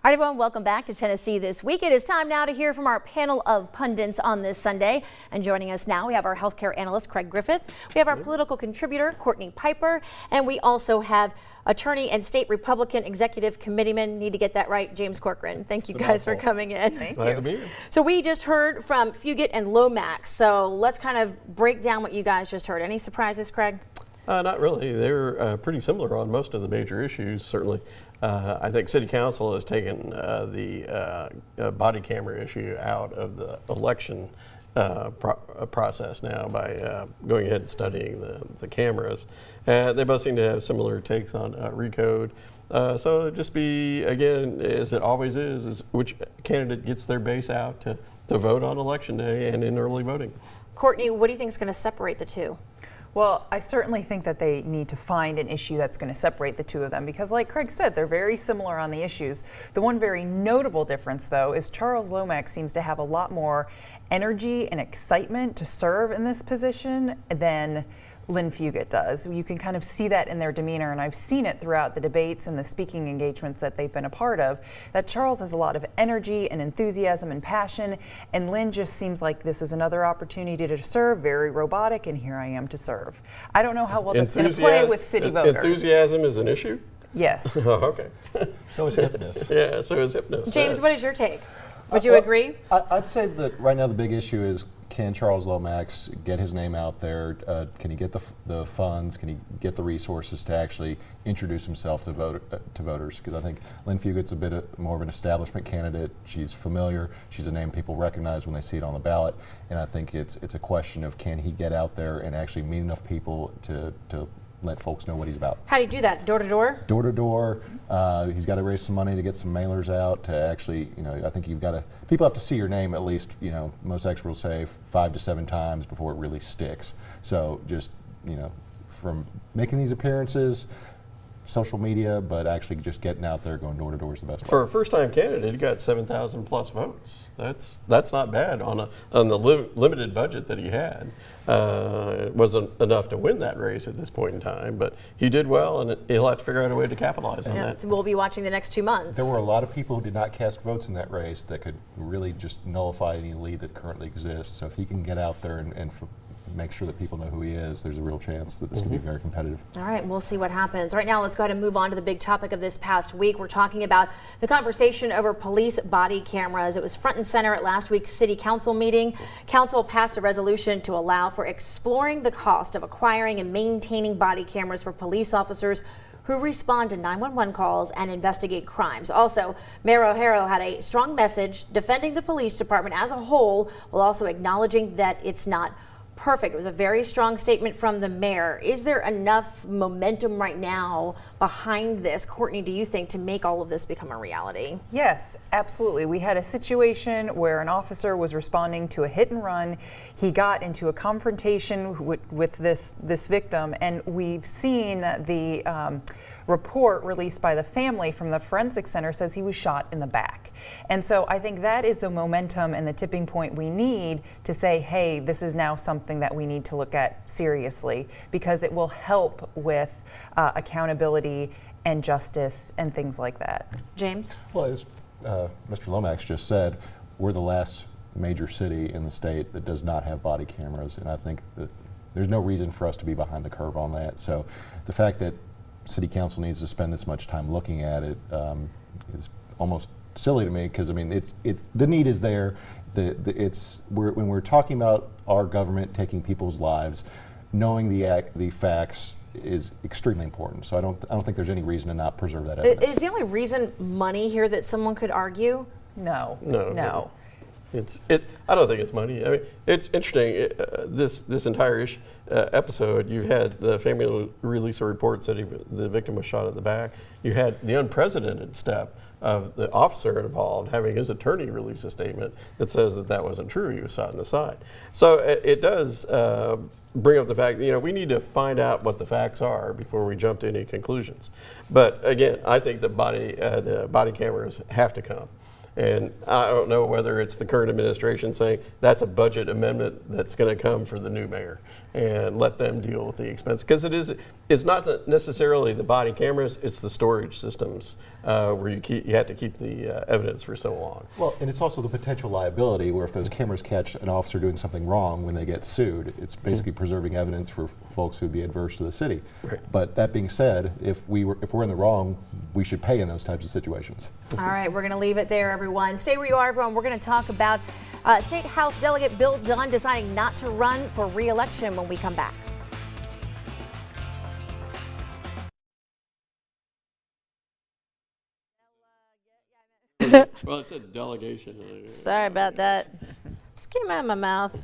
All right, everyone, welcome back to Tennessee This Week. It is time now to hear from our panel of pundits on this Sunday. And joining us now, we have our healthcare analyst, Craig Griffith. We have our political contributor, Courtney Piper. And we also have attorney and state Republican executive committeeman, need to get that right, James Corcoran. Thank you guys for coming in. Thank Glad you. to be here. So we just heard from Fugit and Lomax. So let's kind of break down what you guys just heard. Any surprises, Craig? Not really. They're pretty similar on most of the major issues, certainly. I think City Council has taken the body camera issue out of the election process now by going ahead and studying the cameras. They both seem to have similar takes on recode. So it'd just be, again, as it always is which candidate gets their base out to vote on election day and in early voting. Courtney, what do you think is going to separate the two? Well, I certainly think that they need to find an issue that's going to separate the two of them because, like Craig said, they're very similar on the issues. The one very notable difference, though, is Charles Lomax seems to have a lot more energy and excitement to serve in this position than Lynn Fugit does. You can kind of see that in their demeanor, and I've seen it throughout the debates and the speaking engagements that they've been a part of, that Charles has a lot of energy and enthusiasm and passion, and Lynn just seems like this is another opportunity to serve, very robotic, and here I am to serve. I don't know how well that's going to play with city voters. Enthusiasm is an issue? Yes. Oh, okay. So is hypness. Yeah, so is hypnos. James, yes. what is your take? Would you agree? I'd say that right now the big issue is, can Charles Lomax get his name out there? Can he get the funds? Can he get the resources to actually introduce himself to voters? Because I think Lynn Fugit's a bit more of an establishment candidate. She's familiar. She's a name people recognize when they see it on the ballot. And I think it's a question of, can he get out there and actually meet enough people to let folks know what he's about. How do you do that? Door to door? Door to door. He's got to raise some money to get some mailers out to actually, I think people have to see your name at least, most experts will say 5 to 7 times before it really sticks. So just, from making these appearances, social media, but actually just getting out there, going door to door is the best way. For a first-time candidate, he got 7,000 plus votes. That's not bad on the limited budget that he had. It wasn't enough to win that race at this point in time, but he did well, and he'll have to figure out a way to capitalize on that. We'll be watching the next 2 months. There were a lot of people who did not cast votes in that race that could really just nullify any lead that currently exists. So if he can get out there and make sure that people know who he is, there's a real chance that this could be very competitive. All right, we'll see what happens. Right now, let's go ahead and move on to the big topic of this past week. We're talking about the conversation over police body cameras. It was front and center at last week's city council meeting. Council passed a resolution to allow for exploring the cost of acquiring and maintaining body cameras for police officers who respond to 911 calls and investigate crimes. Also, Mayor O'Hara had a strong message defending the police department as a whole, while also acknowledging that it's not perfect. It was a very strong statement from the mayor. Is there enough momentum right now behind this, Courtney, do you think, to make all of this become a reality? Yes, absolutely. We had a situation where an officer was responding to a hit and run. He got into a confrontation with this victim, and we've seen that the report released by the family from the forensic center says he was shot in the back. And so I think that is the momentum and the tipping point we need to say, hey, this is now something that we need to look at seriously, because it will help with accountability and justice and things like that. James? Well, as Mr. Lomax just said, we're the last major city in the state that does not have body cameras, and I think that there's no reason for us to be behind the curve on that. So the fact that City Council needs to spend this much time looking at it is almost silly to me, because I mean, the need is there. When we're talking about our government taking people's lives, knowing the facts is extremely important. So I don't think there's any reason to not preserve that evidence. Is the only reason money here that someone could argue? No. I don't think it's money. I mean, it's interesting. This entire episode, you had the family release a report said the victim was shot at the back. You had the unprecedented step of the officer involved having his attorney release a statement that says that wasn't true. He was shot in the side. So it does bring up the fact that, we need to find out what the facts are before we jump to any conclusions. But again, I think the body cameras have to come. And I don't know whether it's the current administration saying that's a budget amendment that's going to come for the new mayor and let them deal with the expense. Because it's not necessarily the body cameras, it's the storage systems where you have to keep the evidence for so long. Well, and it's also the potential liability where if those cameras catch an officer doing something wrong when they get sued, it's basically preserving evidence for folks who would be adverse to the city. Right. But that being said, if we're in the wrong, we should pay in those types of situations. All right, we're going to leave it there, everyone. Stay where you are, everyone. We're going to talk about State House Delegate Bill Dunn deciding not to run for re-election when we come back. Well, it's a delegation. Sorry about that. Just came out of my mouth.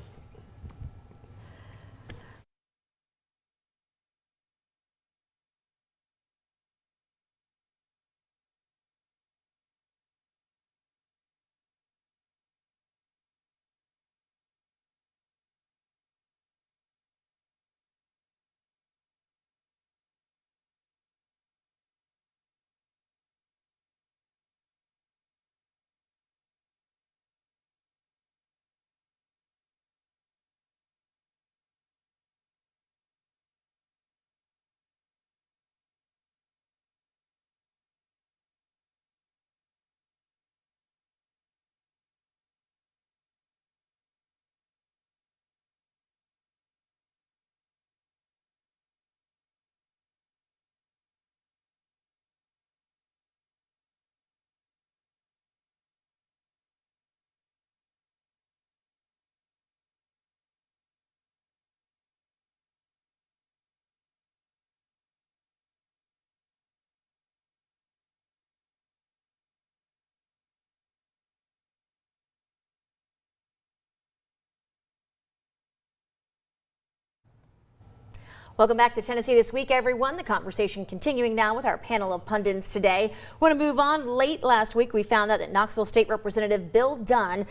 Welcome back to Tennessee This Week, everyone. The conversation continuing now with our panel of pundits today. Want to move on. Late last week, we found out that Knoxville State Representative Bill Dunn,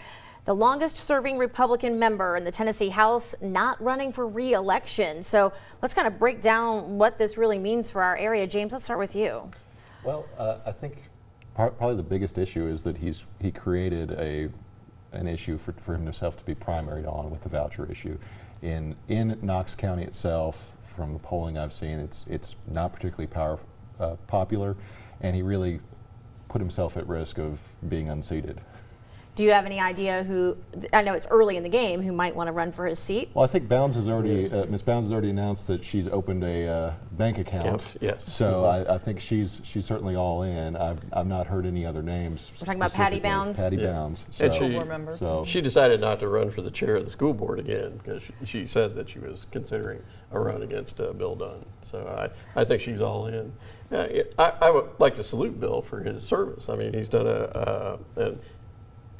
the longest serving Republican member in the Tennessee House, not running for re-election. So let's kind of break down what this really means for our area. James, let's start with you. Well, I think probably the biggest issue is that he created an issue for himself to be primaried on with the voucher issue. In Knox County itself, from the polling I've seen, it's not particularly popular, and he really put himself at risk of being unseated. Do you have any idea who, I know it's early in the game, who might want to run for his seat? Well, I think Bounds has already, Ms. Bounds has already announced that she's opened a bank account. Yes. So I think she's certainly all in. I've not heard any other names. We're talking about Patty specifically. Bounds? Patty Yeah. Bounds. And School board member. So She decided not to run for the chair of the school board again because she said that she was considering a run against Bill Dunn. So I think she's all in. I would like to salute Bill for his service. I mean, he's done an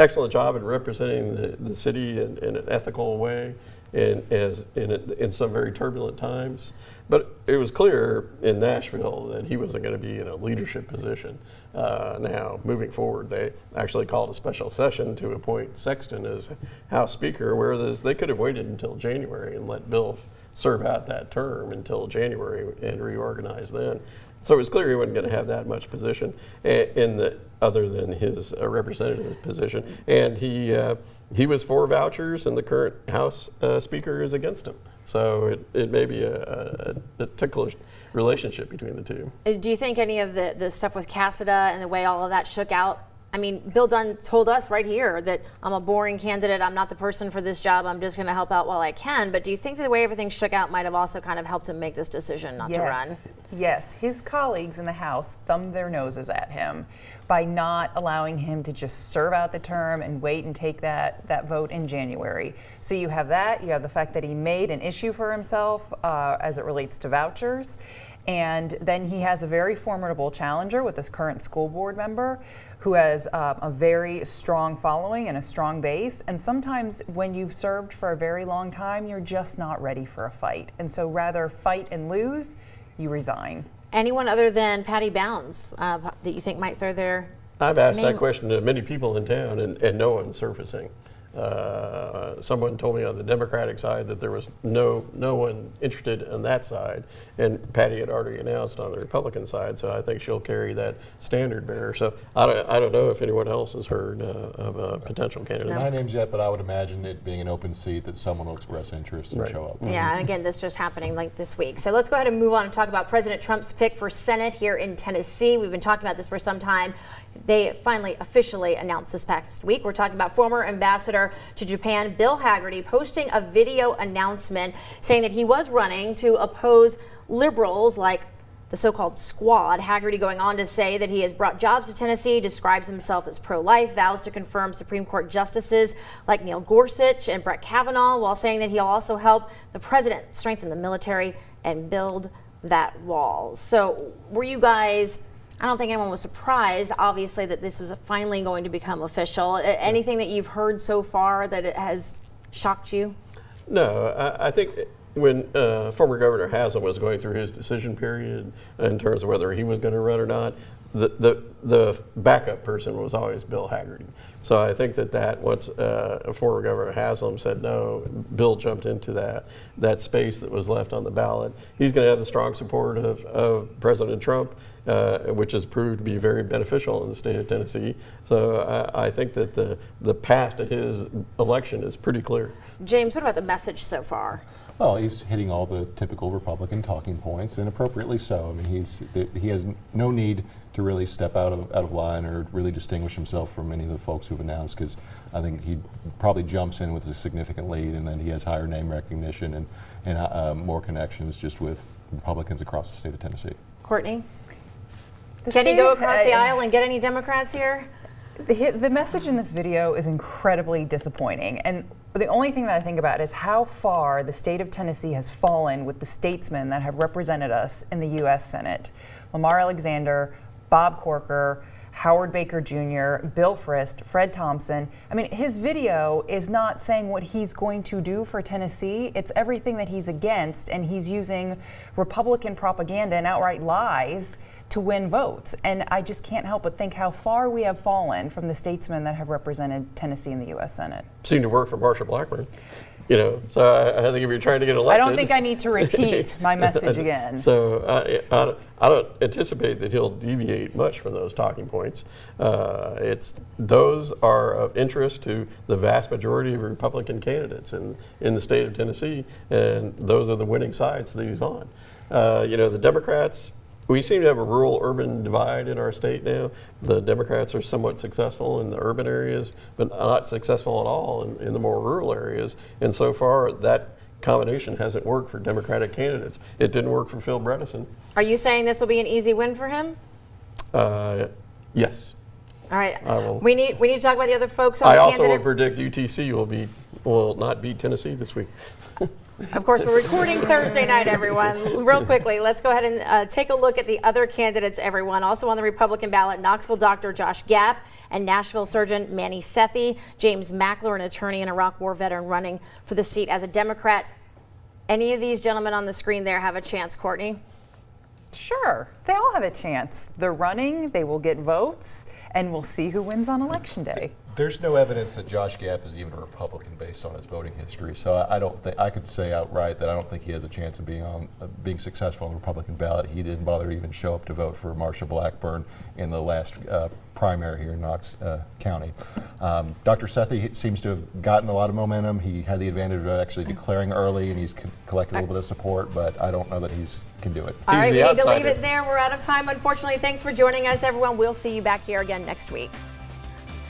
excellent job in representing the city in an ethical way in some very turbulent times. But it was clear in Nashville that he wasn't going to be in a leadership position. Now, moving forward, they actually called a special session to appoint Sexton as House Speaker, whereas they could have waited until January and let Bill serve out that term until January and reorganize then. So it was clear he wasn't going to have that much position other than his representative position. And he was for vouchers, and the current House Speaker is against him. So it may be a ticklish relationship between the two. Do you think any of the stuff with Cassida and the way all of that shook out? I mean, Bill Dunn told us right here that I'm a boring candidate. I'm not the person for this job. I'm just going to help out while I can. But do you think that the way everything shook out might have also kind of helped him make this decision not to run? Yes. His colleagues in the House thumbed their noses at him by not allowing him to just serve out the term and wait and take that vote in January. So you have that. You have the fact that he made an issue for himself as it relates to vouchers. And then he has a very formidable challenger with this current school board member who has a very strong following and a strong base. And sometimes when you've served for a very long time, you're just not ready for a fight. And so rather fight and lose, you resign. Anyone other than Patty Bounds that you think might throw their I've asked name? that question to many people in town, and no one's surfacing. Someone told me on the Democratic side that there was no one interested on that side, and Patty had already announced on the Republican side. So I think she'll carry that standard bearer. So I don't know if anyone else has heard of a potential candidate. My name's yet, but I would imagine it being an open seat that someone will express interest and show up. Yeah, and again, this just happening like this week. So let's go ahead and move on and talk about President Trump's pick for Senate here in Tennessee. We've been talking about this for some time. They finally officially announced this past week. We're talking about former ambassador to Japan, Bill Hagerty, posting a video announcement saying that he was running to oppose liberals like the so-called Squad. Hagerty going on to say that he has brought jobs to Tennessee, describes himself as pro-life, vows to confirm Supreme Court justices like Neil Gorsuch and Brett Kavanaugh, while saying that he'll also help the president strengthen the military and build that wall. So were you guys... I don't think anyone was surprised, obviously, that this was finally going to become official. Anything that you've heard so far that it has shocked you? No, I think when former Governor Haslam was going through his decision period in terms of whether he was going to run or not, the backup person was always Bill Hagerty. So I think that once former Governor Haslam said no, Bill jumped into that space that was left on the ballot. He's going to have the strong support of President Trump, which has proved to be very beneficial in the state of Tennessee. So I think that the path to his election is pretty clear. James, what about the message so far? Well, he's hitting all the typical Republican talking points, and appropriately so. I mean, he has no need to really step out of line or really distinguish himself from any of the folks who've announced, because I think he probably jumps in with a significant lead, and then he has higher name recognition and more connections just with Republicans across the state of Tennessee. Courtney? Can he go across the aisle and get any Democrats here? The message in this video is incredibly disappointing, and the only thing that I think about is how far the state of Tennessee has fallen with the statesmen that have represented us in the U.S. Senate. Lamar Alexander, Bob Corker, Howard Baker Jr., Bill Frist, Fred Thompson. I mean, his video is not saying what he's going to do for Tennessee. It's everything that he's against, and he's using Republican propaganda and outright lies to win votes. And I just can't help but think how far we have fallen from the statesmen that have represented Tennessee in the U.S. Senate. Seemed to work for Marsha Blackburn. So I think if you're trying to get elected... I don't think I need to repeat my message again. So I don't anticipate that he'll deviate much from those talking points. Those are of interest to the vast majority of Republican candidates in the state of Tennessee, and those are the winning sides that he's on. The Democrats... We seem to have a rural-urban divide in our state now. The Democrats are somewhat successful in the urban areas, but not successful at all in the more rural areas. And so far, that combination hasn't worked for Democratic candidates. It didn't work for Phil Bredesen. Are you saying this will be an easy win for him? Yes. All right. We need to talk about the other folks on the candidate. I also will predict UTC will not beat Tennessee this week. Of course, we're recording Thursday night, everyone. Real quickly, let's go ahead and take a look at the other candidates, everyone. Also on the Republican ballot, Knoxville doctor Josh Gapp and Nashville surgeon Manny Sethi. James Mackler, an attorney and Iraq War veteran, running for the seat as a Democrat. Any of these gentlemen on the screen there have a chance, Courtney? Sure, they all have a chance. They're running, they will get votes, and we'll see who wins on Election Day. There's no evidence that Josh Gapp is even a Republican based on his voting history, so I don't think I could say outright that I don't think he has a chance of being successful on the Republican ballot. He didn't bother to even show up to vote for Marsha Blackburn in the last primary here in Knox County. Dr. Sethi seems to have gotten a lot of momentum. He had the advantage of actually declaring early, and he's collected a little bit of support, but I don't know that he can do it. All right, we need to leave it there. We're out of time, unfortunately. Thanks for joining us, everyone. We'll see you back here again next week.